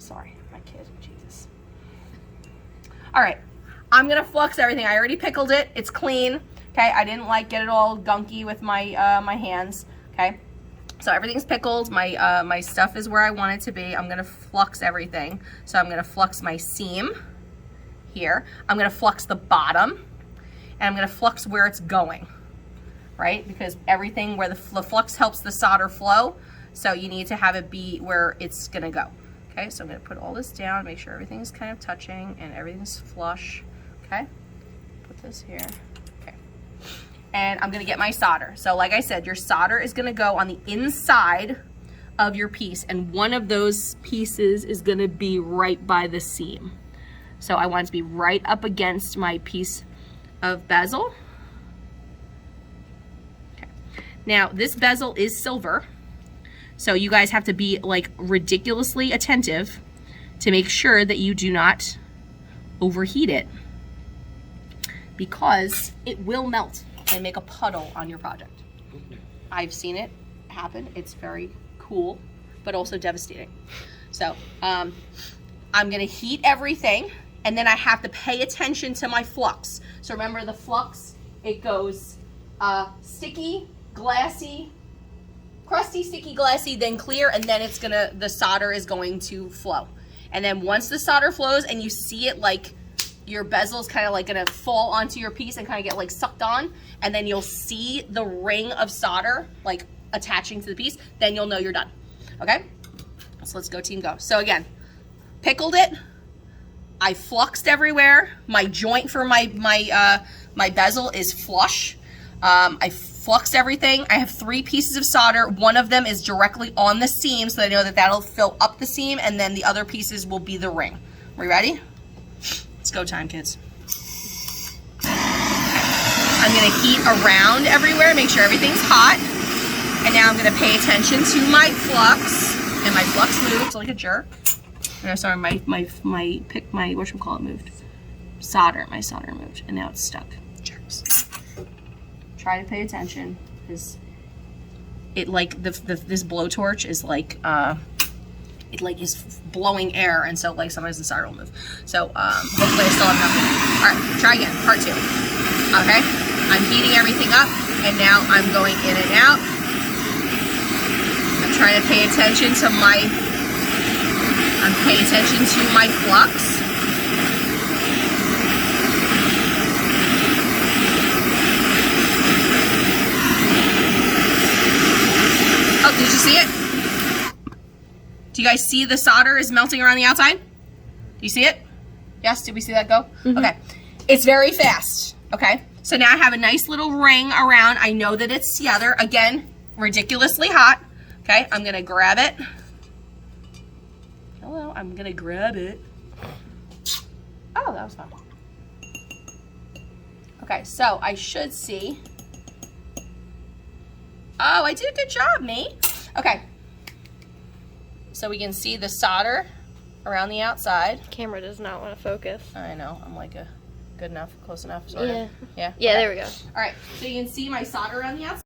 Sorry, my kid, Jesus. All right, I'm gonna flux everything. I already pickled it, it's clean. Okay, I didn't like get it all gunky with my my hands. Okay, so everything's pickled. My my stuff is where I want it to be. I'm gonna flux everything. So I'm gonna flux my seam here. I'm gonna flux the bottom, and I'm gonna flux where it's going, right? Because everything where the flux helps the solder flow, so you need to have it be where it's gonna go. Okay, so I'm gonna put all this down, make sure everything's kind of touching and everything's flush. Okay, put this here. And I'm gonna get my solder. So like I said, your solder is gonna go on the inside of your piece, and one of those pieces is gonna be right by the seam. So I want it to be right up against my piece of bezel. Okay. Now this bezel is silver, so you guys have to be like ridiculously attentive to make sure that you do not overheat it, because it will melt and make a puddle on your project. I've seen it happen. It's very cool, but also devastating. So I'm gonna heat everything, and then I have to pay attention to my flux. So remember the flux, it goes sticky, glassy, crusty, sticky, glassy, then clear, and then it's gonna, the solder is going to flow. And then once the solder flows and you see it like your bezel is kind of like gonna fall onto your piece and kind of get like sucked on, and then you'll see the ring of solder like attaching to the piece, then you'll know you're done. Okay, so let's go team go. So again, pickled it, I fluxed everywhere, my joint for my bezel is flush. I fluxed everything. I have 3 pieces of solder. One of them is directly on the seam, so I know that that'll fill up the seam, and then the other pieces will be the ring. Are we ready? It's go time, kids. I'm gonna heat around everywhere, make sure everything's hot. And now I'm gonna pay attention to my flux, and my flux moved like a jerk. No, sorry, my whatchamacallit moved. My solder moved, and now it's stuck. Jerks. Try to pay attention, because it like this blowtorch is like it like is blowing air, and so like sometimes the solder will move. So hopefully I still have enough. All right, try again, part 2. Okay, I'm heating everything up, and now I'm going in and out. I'm trying to pay attention to my flux. Oh, did you see it? Do you guys see the solder is melting around the outside? Do you see it? Yes, did we see that go? Mm-hmm. Okay, it's very fast, okay? So now I have a nice little ring around. I know that it's together. Again, ridiculously hot. Okay, I'm gonna grab it. Hello, I'm gonna grab it. Oh, that was fun. Okay, so I should see. Oh, I did a good job, me. Okay. So we can see the solder around the outside. Camera does not want to focus. I know, I'm like a good enough, close enough, sort of. Yeah. Yeah? Yeah, Okay. there we go. All right, so you can see my solder around the outside.